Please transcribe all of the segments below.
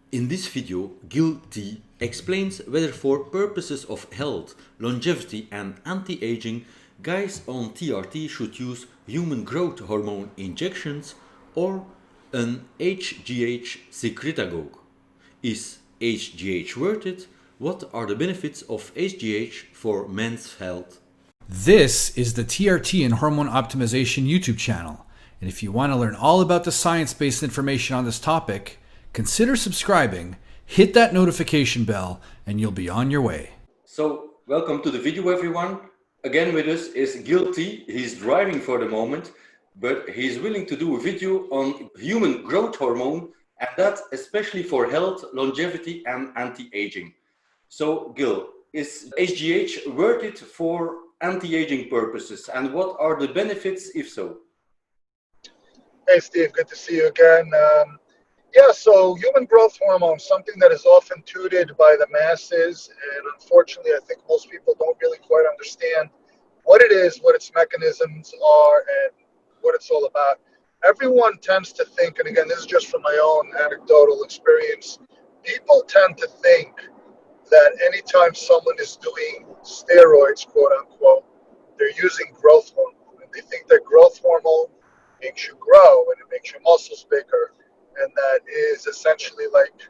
In this video, Gil T explains whether for purposes of health, longevity and anti-aging, guys on TRT should use human growth hormone injections or an HGH Secretagogue. Is HGH worth it? What are the benefits of HGH for men's health? This is the TRT and Hormone Optimization YouTube channel. And if you want to learn all about the science-based information on this topic, consider subscribing, hit that notification bell, and you'll be on your way. So, welcome to the video, everyone. Again with us is Gil T. He's driving for the moment, but he's willing to do a video on human growth hormone, and that especially for health, longevity and anti-aging. So, Gil, is HGH worth it for anti-aging purposes, and what are the benefits if so? Hey, Steve, good to see you again. So human growth hormone, something that is often touted by the masses, and unfortunately, I think most people don't really quite understand what it is, what its mechanisms are, and what it's all about. Everyone tends to think, and again, this is just from my own anecdotal experience, people tend to think that anytime someone is doing steroids, quote unquote, they're using growth hormone, and they think that growth hormone makes you grow and it makes your muscles bigger, and that is essentially like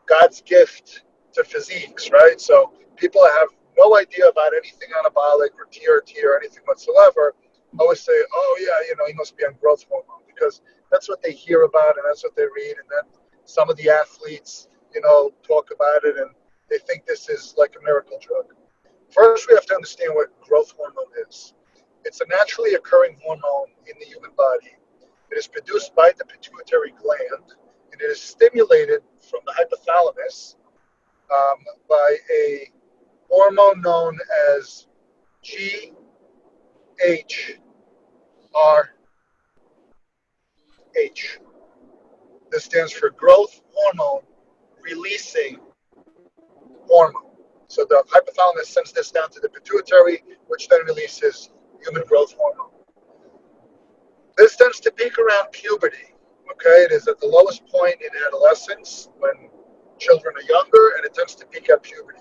God's gift to physiques, right? So people have no idea about anything anabolic or TRT or anything whatsoever always say, oh yeah, he must be on growth hormone, because that's what they hear about and that's what they read, and then some of the athletes talk about it and they think this is like a miracle drug. First, we have to understand what growth hormone is. It's a naturally occurring hormone in the human body. It is produced by the pituitary gland, and it is stimulated from the hypothalamus by a hormone known as GHRH. This stands for growth hormone releasing hormone. So the hypothalamus sends this down to the pituitary, which then releases human growth hormone. This tends to peak around puberty. Okay, it is at the lowest point in adolescence when children are younger, and it tends to peak at puberty.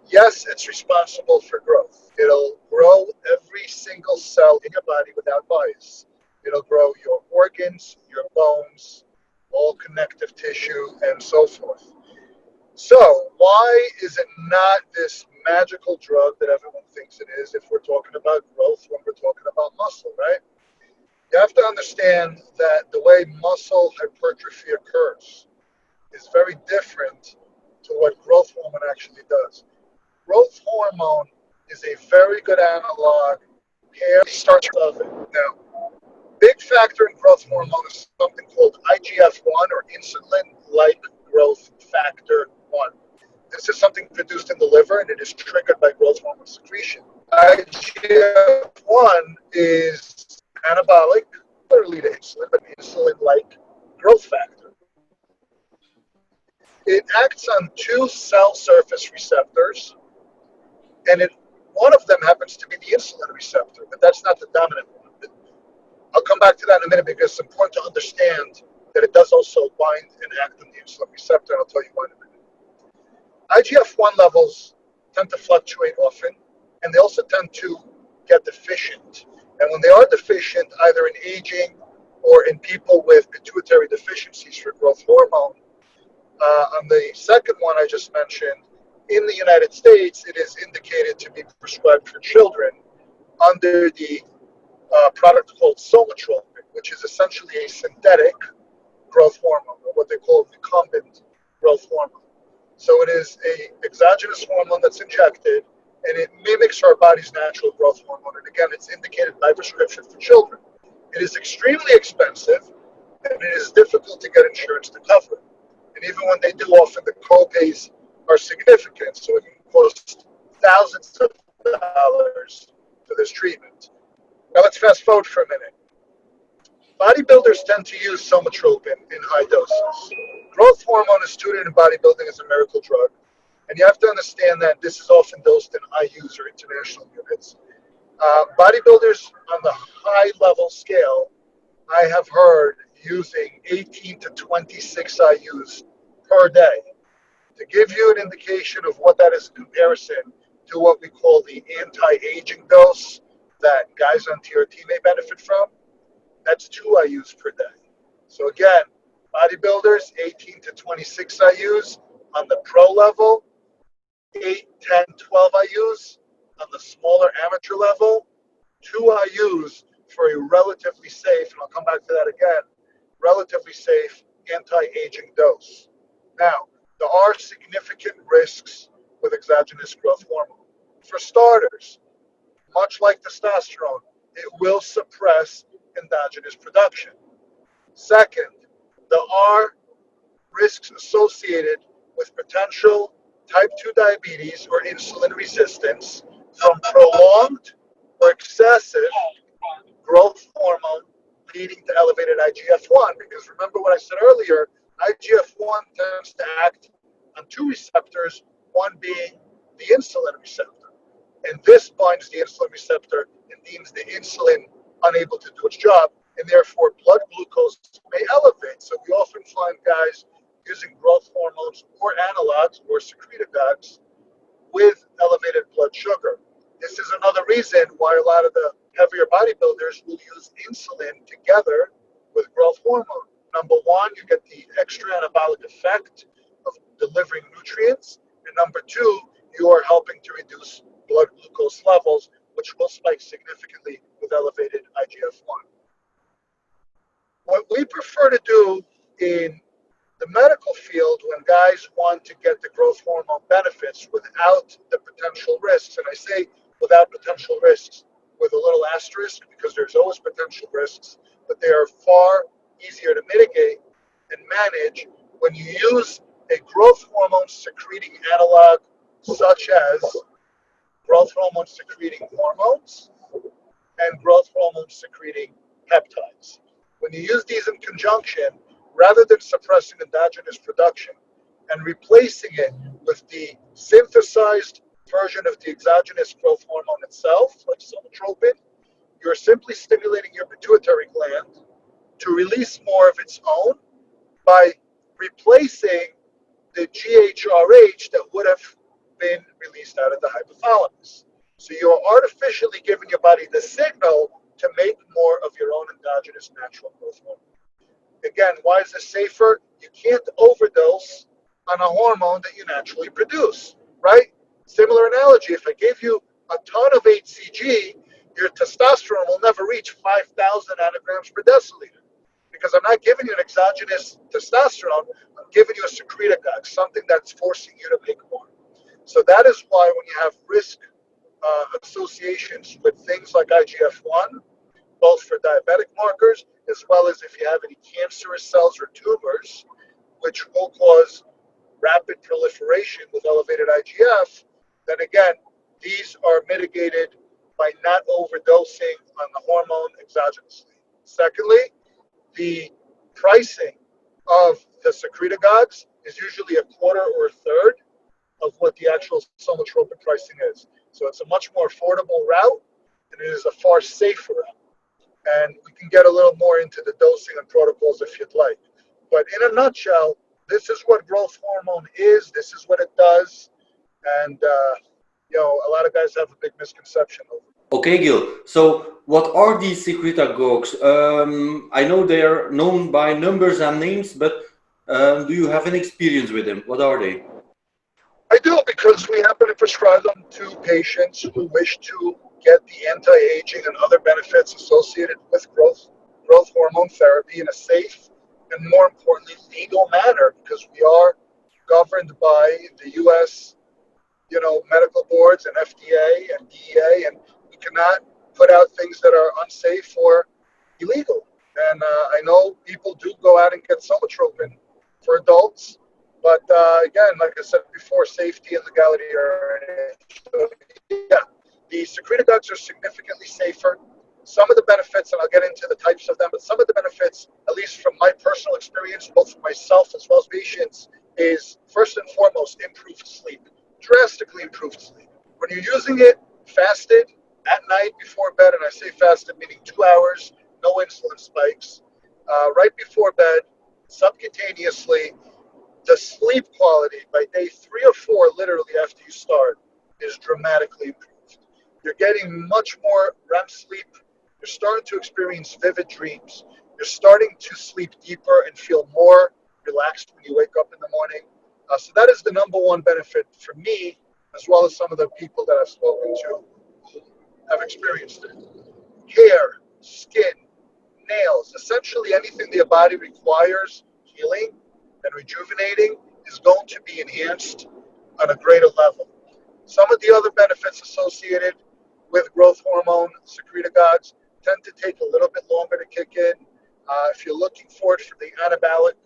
Yes, it's responsible for growth. It'll grow every single cell in your body without bias. It'll grow your organs, your bones, all connective tissue, and so forth. So why is it not this magical drug that everyone thinks it is if we're talking about growth, when we're talking about muscle, right? You have to understand that the way muscle hypertrophy occurs is very different to what growth hormone actually does. Growth hormone is a very good analog. Here starts of it. Now, big factor in growth hormone is something called IGF-1, or insulin-like growth factor 1. This is something produced in the liver, and it is triggered by growth hormone secretion. IGF-1 is anabolic, literally to insulin, but insulin-like growth factor. It acts on two cell surface receptors, and one of them happens to be the insulin receptor, but that's not the dominant one. I'll come back to that in a minute, because it's important to understand that it does also bind and act on the insulin receptor, and I'll tell you why in a minute. IGF-1 levels tend to fluctuate often, and they also tend to get deficient. And when they are deficient, either in aging or in people with pituitary deficiencies for growth hormone, on the second one I just mentioned, in the United States, it is indicated to be prescribed for children under the product called somatropin, which is essentially a synthetic growth hormone, or what they call recombinant growth hormone. So it is a exogenous hormone that's injected, and it mimics our body's natural growth hormone. And again, it's indicated by prescription for children. It is extremely expensive, and it is difficult to get insurance to cover it. And even when they do, often the co-pays are significant, so it can cost thousands of dollars for this treatment. Now let's fast forward for a minute. Bodybuilders tend to use somatropin in high doses. Growth hormone is touted in bodybuilding as a miracle drug, and you have to understand that this is often dosed in IUs, or international units. Bodybuilders on the high level scale, I have heard using 18 to 26 IUs per day. To give you an indication of what that is in comparison to what we call the anti-aging dose that guys on TRT may benefit from, that's 2 IUs per day. So again, bodybuilders, 18 to 26 IUs on the pro level, 8, 10, 12 IUs on the smaller amateur level, 2 IUs for a relatively safe, and I'll come back to that again, relatively safe anti-aging dose. Now, there are significant risks with exogenous growth hormone. For starters, much like testosterone, it will suppress endogenous production. Second, there are risks associated with potential type 2 diabetes or insulin resistance from prolonged or excessive growth hormone leading to elevated IGF-1. Because remember what I said earlier, IGF-1 tends to act on 2 receptors, one being the insulin receptor. And this binds the insulin receptor and deems the insulin unable to do its job, and therefore blood glucose may elevate. So we often find guys using growth hormones or analogs or secretagogues with elevated blood sugar. This is another reason why a lot of the heavier bodybuilders will use insulin together with growth hormone. Number one, you get the extra anabolic effect of delivering nutrients. And number two, you are helping to reduce blood glucose levels, which will spike significantly with elevated IGF-1. What we prefer to do in the medical field when guys want to get the growth hormone benefits without the potential risks, and I say without potential risks with a little asterisk because there's always potential risks, but they are far easier to mitigate and manage when you use a growth hormone secreting analog such as growth hormone secreting hormones and growth hormone secreting peptides. When you use these in conjunction, rather than suppressing endogenous production and replacing it with the synthesized version of the exogenous growth hormone itself, like somatropin, you're simply stimulating your pituitary gland to release more of its own by replacing the GHRH that would have been released out of the hypothalamus. So you're artificially giving your body the signal to make more of your own endogenous natural growth hormone. Again, why is this safer? You can't overdose on a hormone that you naturally produce, right? Similar analogy, if I gave you a ton of HCG, your testosterone will never reach 5,000 nanograms per deciliter because I'm not giving you an exogenous testosterone, I'm giving you a secretagogue, something that's forcing you to make more. So that is why when you have risk associations with things like IGF-1, both for diabetic markers, as well as if you have any cancerous cells or tumors, which will cause rapid proliferation with elevated IGF, then again, these are mitigated by not overdosing on the hormone exogenously. Secondly, the pricing of the secretagogues is usually a quarter or a third of what the actual somatropin pricing is. So it's a much more affordable route, and it is a far safer route. And we can get a little more into the dosing and protocols if you'd like. But in a nutshell, this is what growth hormone is. This is what it does. And, a lot of guys have a big misconception over it. Okay, Gil. So, what are these secretagogues? I know they are known by numbers and names, but do you have any experience with them? What are they? I do, because we happen to prescribe them to patients who wish to get the anti-aging and other benefits associated with growth hormone therapy in a safe and, more importantly, legal manner, because we are governed by the U.S. medical boards and FDA and DEA, and we cannot put out things that are unsafe or illegal. And I know people do go out and get somatropin for adults, but again, like I said before, safety and legality are an issue. Yeah, the secretagogues are significantly safer. Some of the benefits, and I'll get into the types of them, but some of the benefits, at least from my personal experience, both for myself as well as patients, is first and foremost improved sleep. Drastically improved sleep. When you're using it fasted at night before bed, and I say fasted meaning 2 hours, no insulin spikes, right before bed, subcutaneously, The sleep quality by day 3 or 4, literally after you start, is dramatically improved. You're getting much more REM sleep. You're starting to experience vivid dreams. You're starting to sleep deeper and feel more relaxed when you wake up in the morning. So that is the number one benefit for me, as well as some of the people that I've spoken to who have experienced it. Hair, skin, nails, essentially anything the body requires healing and rejuvenating is going to be enhanced on a greater level. Some of the other benefits associated with growth hormone secretagogues tend to take a little bit longer to kick in. If you're looking for it for the anabolic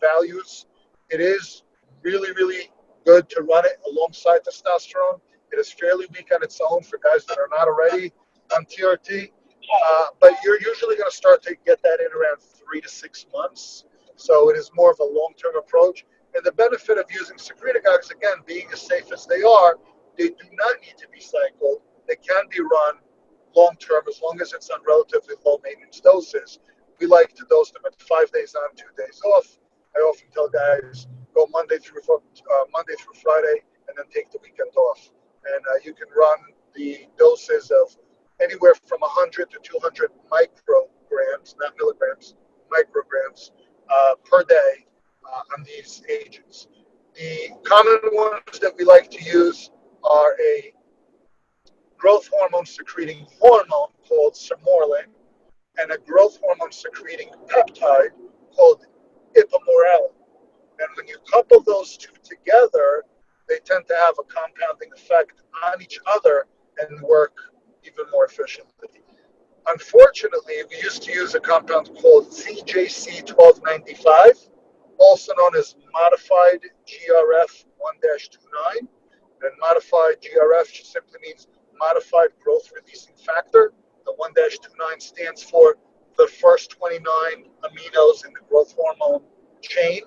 values, it is really, really good to run it alongside testosterone. It is fairly weak on its own for guys that are not already on TRT. But you're usually going to start to get that in around 3 to 6 months. So it is more of a long-term approach. And the benefit of using secretagogues, again, being as safe as they are, they do not need to be cycled. They can be run long-term as long as it's on relatively low maintenance doses. We like to dose them at 5 days on, 2 days off. I often tell guys, go Monday through Friday, and then take the weekend off. And you can run the doses of anywhere from 100 to 200 micrograms, not milligrams, micrograms per day on these agents. The common ones that we like to use are a growth hormone secreting hormone called sermorelin and a growth hormone secreting peptide called ipamorelin. And when you couple those two together, they tend to have a compounding effect on each other and work even more efficiently. Unfortunately, we used to use a compound called CJC1295, also known as modified GRF1-29. And modified GRF simply means modified growth releasing factor. The 1-29 stands for the first 29 aminos in the growth hormone chain.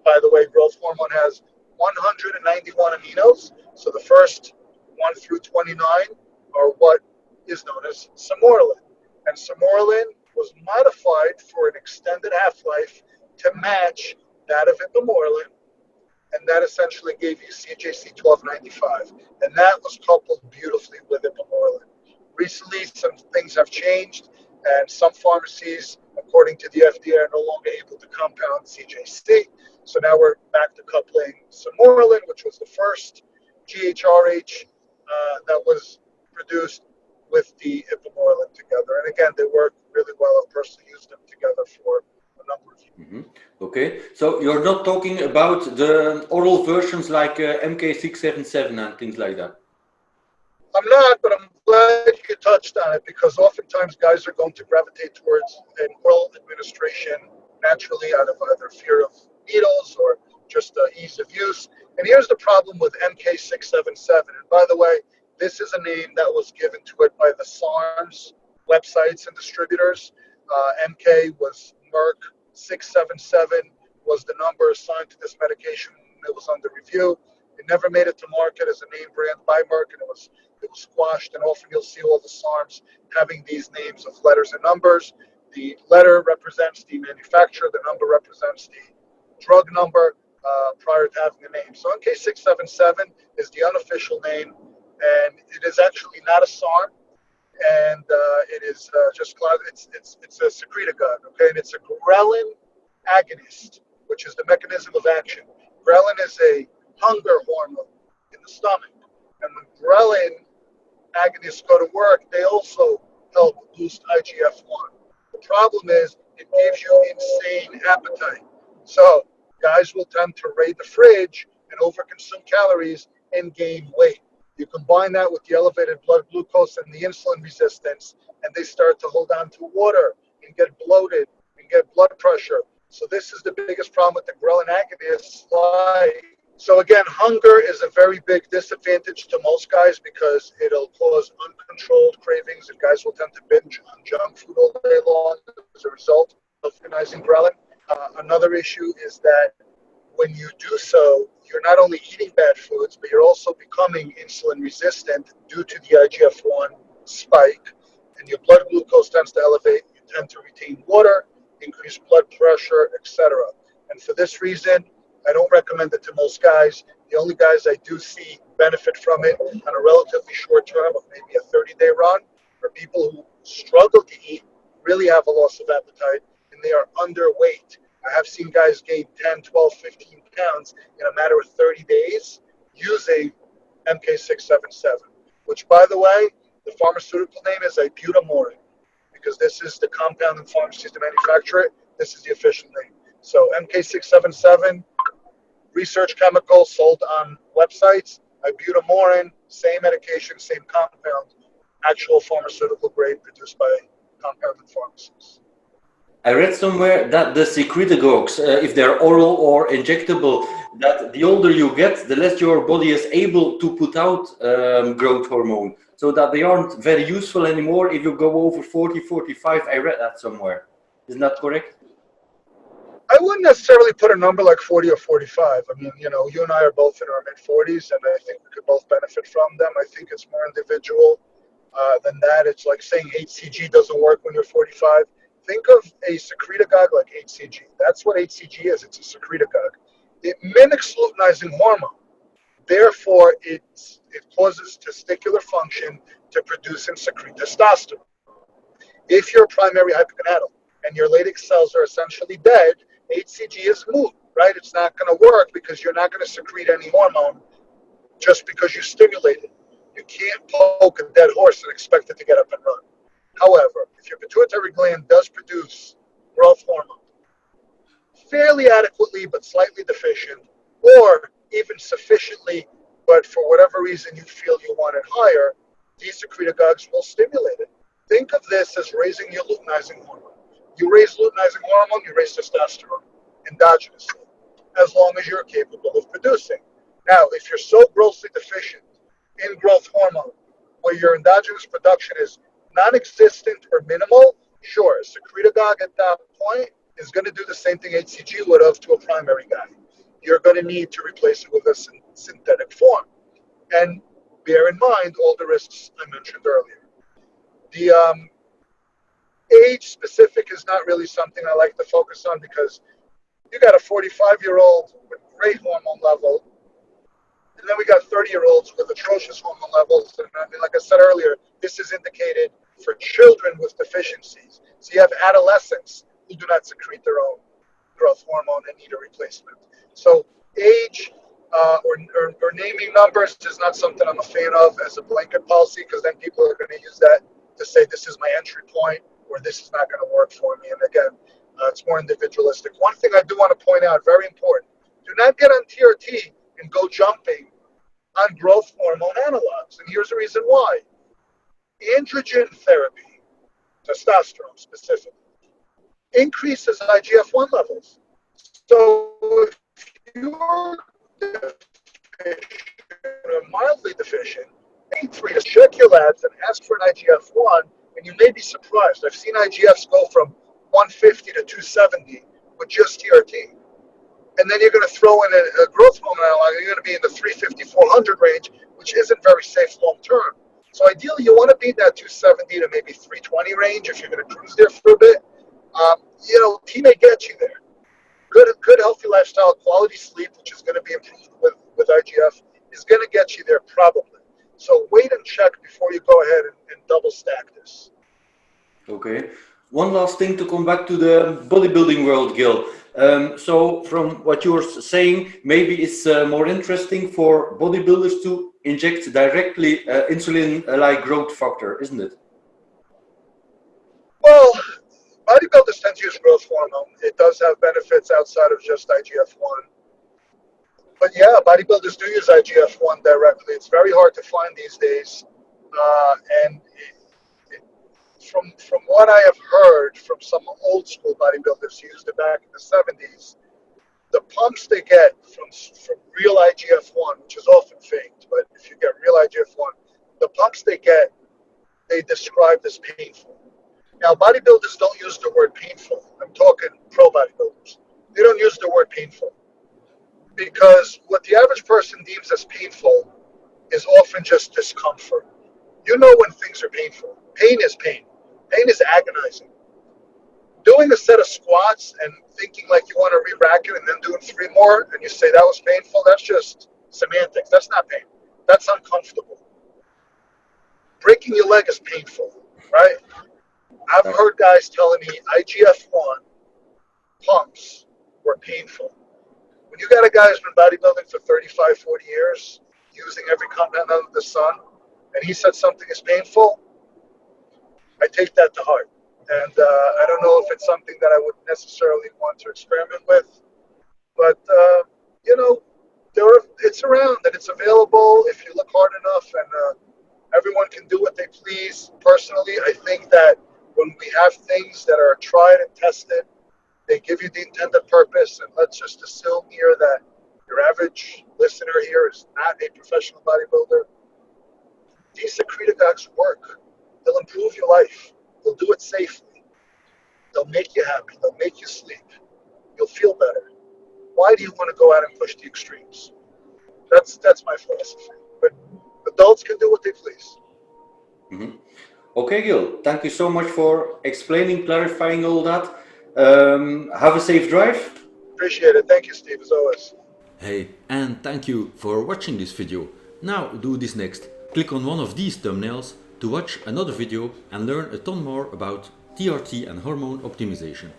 By the way, growth hormone has 191 aminos. So the first 1 through 29 are what is known as sermorelin. And sermorelin was modified for an extended half-life to match that of ipamorelin. And that essentially gave you CJC1295. And that was coupled beautifully with ipamorelin. Recently, some things have changed, and some pharmacies, according to the FDA, are no longer able to compound CJC. So now we're back to coupling sermorelin, which was the first GHRH that was produced with the ipamorelin together. And again, they work really well. I've personally used them together for a number of years. Mm-hmm. Okay, so you're not talking about the oral versions like MK677 and things like that? I'm not, but I'm glad you touched on it because oftentimes guys are going to gravitate towards an oral administration naturally out of either fear of needles or just ease of use. And here's the problem with MK677. And by the way, this is a name that was given to it by the SARMs websites and distributors. MK was Merck, 677 was the number assigned to this medication. It was under review. It never made it to market as a name brand by Merck, and it was squashed. And often you'll see all the SARMs having these names of letters and numbers. The letter represents the manufacturer. The number represents the drug number prior to having a name. So MK677 is the unofficial name, and it is actually not a SARM. And it is just it's a secretagogue, okay, and it's a ghrelin agonist, which is the mechanism of action. Ghrelin is a hunger hormone in the stomach, and when ghrelin agonists go to work, they also help boost IGF-1. The problem is it gives you insane appetite, so guys will tend to raid the fridge and overconsume calories and gain weight. You combine that with the elevated blood glucose and the insulin resistance, and they start to hold on to water and get bloated and get blood pressure. So this is the biggest problem with the ghrelin agonists. So again, hunger is a very big disadvantage to most guys because it'll cause uncontrolled cravings, and guys will tend to binge on junk food all day long as a result of luteinizing ghrelin. Another issue is that when you do so, you're not only eating bad foods, but you're also becoming insulin resistant due to the IGF-1 spike, and your blood glucose tends to elevate. You tend to retain water, increase blood pressure, etc. And for this reason, I don't recommend it to most guys. The only guys I do see benefit from it on a relatively short term of maybe a 30-day run are people who struggle to eat, really have a loss of appetite, and they are underweight. I have seen guys gain 10, 12, 15 pounds in a matter of 30 days using MK677, which, by the way, the pharmaceutical name is ibutamorin, because this is the compound in pharmacies to manufacture it. This is the official name. So MK677, research chemical sold on websites. Ibutamorin, same medication, same compound, actual pharmaceutical grade produced by compounded pharmacies. I read somewhere that the secretagogues, if they're oral or injectable, that the older you get, the less your body is able to put out growth hormone, so that they aren't very useful anymore if you go over 40, 45. I read that somewhere. Isn't that correct? I wouldn't necessarily put a number like 40 or 45. I mean, you know, you and I are both in our mid-40s, and I think we could both benefit from them. I think it's more individual than that. It's like saying HCG doesn't work when you're 45. Think of a secretagogue like HCG. That's what HCG is. It's a secretagogue. It mimics luteinizing hormone. Therefore, it causes testicular function to produce and secrete testosterone. If you're a primary hypogonadal and your Leydig cells are essentially dead, HCG is moot, right? It's not going to work because you're not going to secrete any hormone just because you stimulate it. You can't poke a dead horse and expect it to get up and run. However, if your pituitary gland does produce growth hormone fairly adequately but slightly deficient, or even sufficiently, but for whatever reason you feel you want it higher, these secretagogues will stimulate it. Think of this as raising your luteinizing hormone. You raise luteinizing hormone, you raise testosterone endogenously, as long as you're capable of producing. Now, if you're so grossly deficient in growth hormone, where your endogenous production is non-existent or minimal, sure, a secretagogue at that point is going to do the same thing HCG would have to a primary guy. You're going to need to replace it with a synthetic form. And bear in mind all the risks I mentioned earlier. The age specific is not really something I like to focus on, because you got a 45-year-old with great hormone level, and then we got 30-year-olds with atrocious hormone levels. And I mean, like I said earlier, this is indicated for children with deficiencies. So you have adolescents who do not secrete their own growth hormone and need a replacement. So age or naming numbers is not something I'm a fan of as a blanket policy, because then people are going to use that to say this is my entry point or this is not going to work for me. And again, it's more individualistic. One thing I do want to point out, very important, do not get on TRT and go jumping on growth hormone analogs. And here's the reason why. Androgen therapy, testosterone specifically, increases IGF-1 levels. So if you're mildly deficient, for you to check your labs and ask for an IGF-1, and you may be surprised. I've seen IGFs go from 150 to 270 with just TRT. And then you're going to throw in a growth hormone analog, you're going to be in the 350, 400 range, which isn't very safe long term. So ideally, you want to be in that 270 to maybe 320 range if you're going to cruise there for a bit. You know, T may get you there. Good healthy lifestyle, quality sleep, which is going to be improved with IGF, is going to get you there probably. So wait and check before you go ahead and double stack this. Okay. One last thing to come back to the bodybuilding world, Gil. So from what you're saying, maybe it's more interesting for bodybuilders to inject directly insulin-like growth factor, isn't it? Well, bodybuilders tend to use growth hormone. It does have benefits outside of just IGF-1. But yeah, bodybuilders do use IGF-1 directly. It's very hard to find these days. And from what I have heard from some old school bodybuilders who used it back in the 70s, the pumps they get from real IGF-1, which is often faked, but if you get real IGF-1, the pumps they get, they described as painful. Now, bodybuilders don't use the word painful. I'm talking pro bodybuilders. They don't use the word painful, because what the average person deems as painful is often just discomfort. You know when things are painful. Pain is pain. Pain is agonizing. doing a set of squats and thinking like you want to re-rack it and then doing 3 more and you say that was painful, that's just semantics. That's not pain. That's uncomfortable. Breaking your leg is painful, right? I've heard guys telling me IGF-1 pumps were painful. When you got a guy who's been bodybuilding for 35, 40 years, using every compound under the sun, and he said something is painful, I take that to heart. And I don't know if it's something that I would necessarily want to experiment with, but you know, it's around and it's available if you look hard enough, and everyone can do what they please. Personally, I think that when we have things that are tried and tested, they give you the intended purpose. And let's just assume here that your average listener here is not a professional bodybuilder. These secretagogues work. They'll improve your life. They'll do it safely. They'll make you happy. They'll make you sleep. You'll feel better. Why do you want to go out and push the extremes? That's my philosophy. But adults can do what they please. Mm-hmm. Okay, Gil, thank you so much for explaining, clarifying all that. Have a safe drive. Appreciate it. Thank you, Steve, as always. Hey, and thank you for watching this video. Now do this next. Click on one of these thumbnails to watch another video and learn a ton more about TRT and hormone optimization.